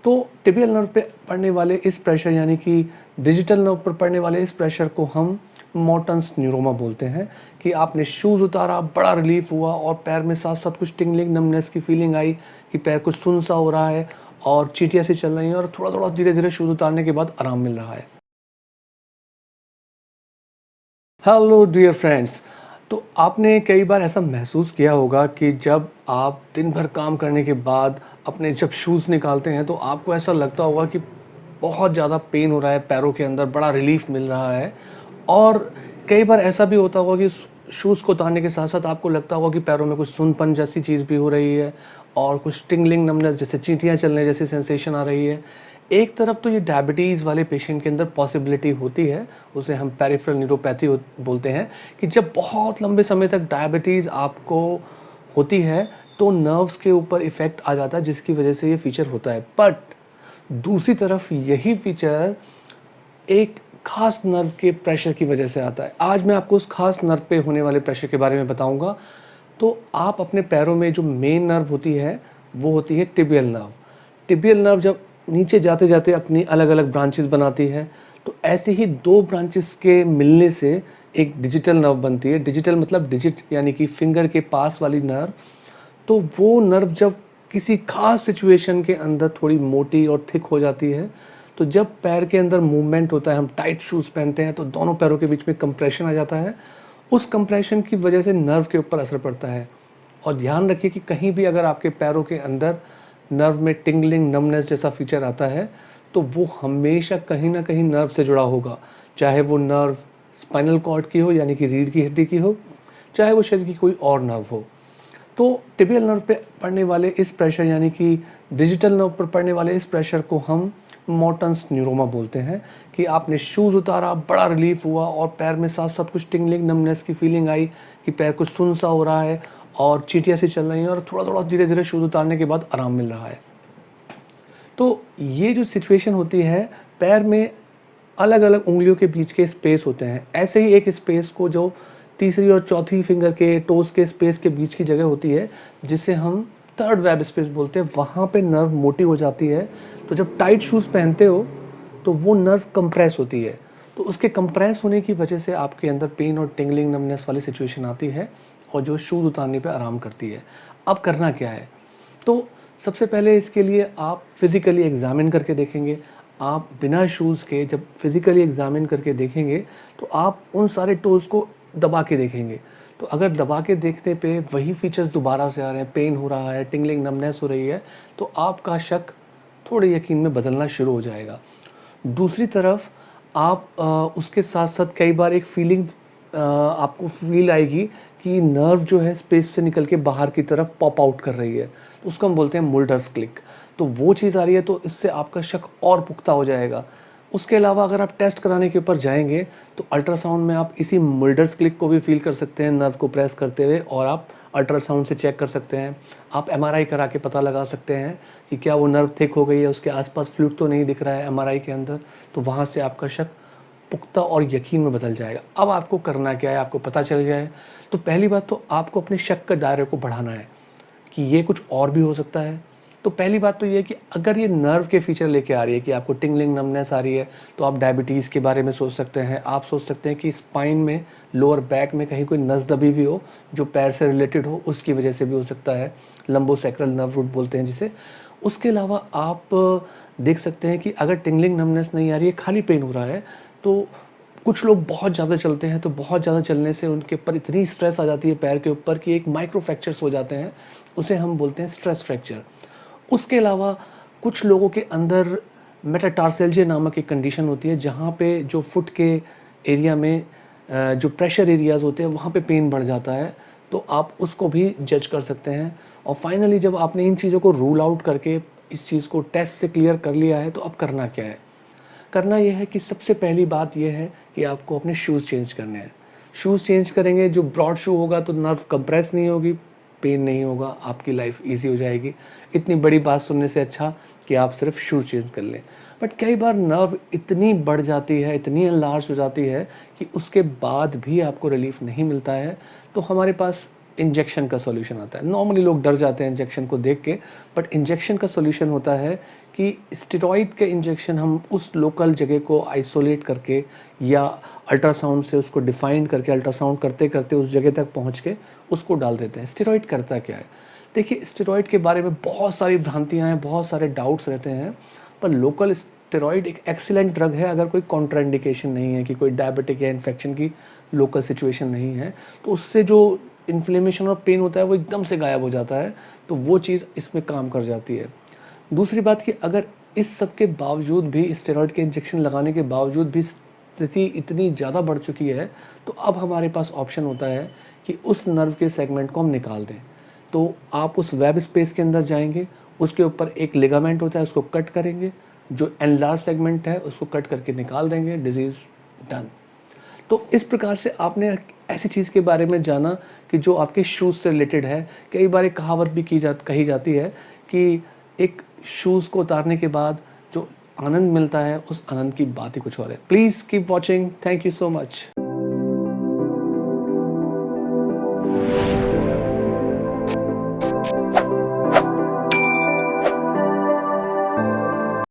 तो tibial nerve पे पड़ने वाले इस प्रेशर यानी कि डिजिटल नर्व पर पड़ने वाले इस प्रेशर को हम मोटन्स न्यूरोमा बोलते हैं कि आपने शूज़ उतारा, बड़ा रिलीफ हुआ और पैर में साथ साथ कुछ टिंगलिंग नमनेस की फीलिंग आई कि पैर कुछ सुन सा हो रहा है और चींटियाँ सी चल रही हैं और थोड़ा थोड़ा धीरे धीरे शूज़ उतारने के बाद आराम मिल रहा है। हेलो डियर फ्रेंड्स, तो आपने कई बार ऐसा महसूस किया होगा कि जब आप दिन भर काम करने के बाद अपने जब शूज़ निकालते हैं तो आपको ऐसा लगता होगा कि बहुत ज़्यादा पेन हो रहा है पैरों के अंदर, बड़ा रिलीफ मिल रहा है। और कई बार ऐसा भी होता होगा कि शूज़ को उतारने के साथ साथ आपको लगता होगा कि पैरों में कुछ सूनपन जैसी चीज़ भी हो रही है और कुछ टिंगलिंग नमनेस जैसे चींटियाँ चलने जैसी सेंसेशन आ रही है। एक तरफ तो ये डायबिटीज़ वाले पेशेंट के अंदर पॉसिबिलिटी होती है, उसे हम पेरिफेरल न्यूरोपैथी बोलते हैं कि जब बहुत लंबे समय तक डायबिटीज़ आपको होती है तो नर्व्स के ऊपर इफ़ेक्ट आ जाता है जिसकी वजह से ये फीचर होता है। बट दूसरी तरफ यही फीचर एक खास नर्व के प्रेशर की वजह से आता है। आज मैं आपको उस खास नर्व पे होने वाले प्रेशर के बारे में बताऊंगा। तो आप अपने पैरों में जो मेन नर्व होती है वो होती है टिबियल नर्व। टिबियल नर्व जब नीचे जाते जाते अपनी अलग अलग ब्रांचेस बनाती है तो ऐसे ही दो ब्रांचेस के मिलने से एक डिजिटल नर्व बनती है। डिजिटल मतलब डिजिट यानी कि फिंगर के पास वाली नर्व। तो वो नर्व जब किसी खास सिचुएशन के अंदर थोड़ी मोटी और थिक हो जाती है तो जब पैर के अंदर मूवमेंट होता है, हम टाइट शूज़ पहनते हैं तो दोनों पैरों के बीच में कंप्रेशन आ जाता है। उस कंप्रेशन की वजह से नर्व के ऊपर असर पड़ता है। और ध्यान रखिए कि कहीं भी अगर आपके पैरों के अंदर नर्व में टिंगलिंग नमनेस जैसा फीचर आता है तो वो हमेशा कहीं ना कहीं नर्व से जुड़ा होगा, चाहे वो नर्व स्पाइनल कॉर्ड की हो यानी कि रीढ़ की हड्डी की हो, चाहे वो शरीर की कोई और नर्व हो। तो टिबियल नर्व पे पड़ने वाले इस प्रेशर यानी कि डिजिटल नर्व पर पड़ने वाले इस प्रेशर को हम मोटन्स न्यूरोमा बोलते हैं कि आपने शूज़ उतारा, बड़ा रिलीफ हुआ और पैर में साथ साथ कुछ टिंगलिंग नमनेस की फीलिंग आई कि पैर कुछ सुन सा हो रहा है और चींटियाँ सी चल रही हैं और थोड़ा थोड़ा धीरे धीरे शूज़ उतारने के बाद आराम मिल रहा है। तो ये जो सिचुएशन होती है, पैर में अलग अलग उंगलियों के बीच के स्पेस होते हैं। ऐसे ही एक स्पेस को जो तीसरी और चौथी फिंगर के टोस के स्पेस के बीच की जगह होती है जिसे हम थर्ड वेब स्पेस बोलते हैं, वहाँ पे नर्व मोटी हो जाती है। तो जब टाइट शूज़ पहनते हो तो वो नर्व कंप्रेस होती है। तो उसके कंप्रेस होने की वजह से आपके अंदर पेन और टिंगलिंग नमनेस वाली सिचुएशन आती है और जो शूज़ उतारने पे आराम करती है। अब करना क्या है? तो सबसे पहले इसके लिए आप फिज़िकली एग्ज़ामिन करके देखेंगे। आप बिना शूज़ के जब फिज़िकली एग्ज़ामिन करके देखेंगे तो आप उन सारे टोज़ को दबा के देखेंगे। तो अगर दबा के देखने पे वही फीचर्स दोबारा से आ रहे हैं, पेन हो रहा है, टिंगलिंग नमनेस हो रही है, तो आपका शक थोड़े यकीन में बदलना शुरू हो जाएगा। दूसरी तरफ आप उसके साथ-साथ कई बार एक फीलिंग आपको फ़ील आएगी कि नर्व जो है स्पेस से निकल के बाहर की तरफ पॉप आउट कर रही है। तो उसको हम बोलते हैं मुल्डर्स क्लिक। तो वो चीज़ आ रही है तो इससे आपका शक और पुख्ता हो जाएगा। उसके अलावा अगर आप टेस्ट कराने के ऊपर जाएँगे तो अल्ट्रासाउंड में आप इसी मुल्डर्स क्लिक को भी फ़ील कर सकते हैं नर्व को प्रेस करते हुए, और आप अल्ट्रासाउंड से चेक कर सकते हैं। आप एमआरआई करा के पता लगा सकते हैं कि क्या वो नर्व थिक हो गई है, उसके आसपास फ्लूइड तो नहीं दिख रहा है एमआरआई के अंदर। तो वहाँ से आपका शक पुख्ता और यकीन में बदल जाएगा। अब आपको करना क्या है, आपको पता चल गया है। तो पहली बात तो आपको अपने शक के दायरे को बढ़ाना है कि ये कुछ और भी हो सकता है। तो पहली बात तो ये है कि अगर ये नर्व के फीचर लेके आ रही है कि आपको टिंगलिंग नमनेस आ रही है तो आप डायबिटीज़ के बारे में सोच सकते हैं। आप सोच सकते हैं कि स्पाइन में, लोअर बैक में कहीं कोई नस दबी हुई हो जो पैर से रिलेटेड हो, उसकी वजह से भी हो सकता है। लंबोसेक्रल नर्व रूट बोलते हैं जिसे। उसके अलावा आप देख सकते हैं कि अगर टिंगलिंग नमनेस नहीं आ रही है, खाली पेन हो रहा है, तो कुछ लोग बहुत ज़्यादा चलते हैं तो बहुत ज़्यादा चलने से उनके ऊपर इतनी स्ट्रेस आ जाती है पैर के ऊपर कि एक माइक्रो फ्रैक्चर्स हो जाते हैं। उसे हम बोलते हैं स्ट्रेस फ्रैक्चर। उसके अलावा कुछ लोगों के अंदर मेटाटार्सेल्जिया नामक एक कंडीशन होती है जहाँ पे जो फुट के एरिया में जो प्रेशर एरियाज़ होते हैं वहाँ पे पेन बढ़ जाता है। तो आप उसको भी जज कर सकते हैं। और फाइनली जब आपने इन चीज़ों को रूल आउट करके इस चीज़ को टेस्ट से क्लियर कर लिया है तो अब करना क्या है? करना ये है कि सबसे पहली बात ये है कि आपको अपने शूज़ चेंज करने हैं। शूज़ चेंज करेंगे, जो ब्रॉड शू होगा तो नर्व कंप्रेस नहीं होगी, पेन नहीं होगा, आपकी लाइफ ईज़ी हो जाएगी। इतनी बड़ी बात सुनने से अच्छा कि आप सिर्फ शूज़ चेंज कर लें। बट कई बार नर्व इतनी बढ़ जाती है, इतनी एनलार्ज हो जाती है कि उसके बाद भी आपको रिलीफ़ नहीं मिलता है, तो हमारे पास इंजेक्शन का सॉल्यूशन आता है। नॉर्मली लोग डर जाते हैं इंजेक्शन को देख के, बट इंजेक्शन का सॉल्यूशन होता है कि स्टेरॉइड के इंजेक्शन हम उस लोकल जगह को आइसोलेट करके या अल्ट्रासाउंड से उसको डिफाइन करके अल्ट्रासाउंड करते करते उस जगह तक पहुंच के उसको डाल देते हैं। स्टेरॉइड करता क्या है? देखिए, स्टेरॉइड के बारे में बहुत सारी भ्रांतियाँ हैं, बहुत सारे डाउट्स रहते हैं, पर लोकल स्टेरॉइड एक एक्सीलेंट ड्रग है। अगर कोई कॉन्ट्राइंडिकेशन नहीं है कि कोई डायबिटिक या इन्फेक्शन की लोकल सिचुएशन नहीं है, तो उससे जो इन्फ्लेमेशन और पेन होता है वो एकदम से गायब हो जाता है, तो वो चीज़ इसमें काम कर जाती है। दूसरी बात कि अगर इस सब के बावजूद भी, स्टेरॉइड के इंजेक्शन लगाने के बावजूद भी स्थिति इतनी ज़्यादा बढ़ चुकी है, तो अब हमारे पास ऑप्शन होता है कि उस नर्व के सेगमेंट को हम निकाल दें। तो आप उस वेब स्पेस के अंदर जाएंगे, उसके ऊपर एक लिगामेंट होता है, उसको कट करेंगे, जो एनलार्ज सेगमेंट है उसको कट करके निकाल देंगे, डिजीज़ डन। तो इस प्रकार से आपने ऐसी चीज़ के बारे में जाना कि जो आपके शूज़ से रिलेटेड है। कई बार एक कहावत भी कही जाती है कि एक शूज़ को उतारने के बाद जो आनंद मिलता है, उस आनंद की बात ही कुछ और है। Please keep watching. Thank you so much.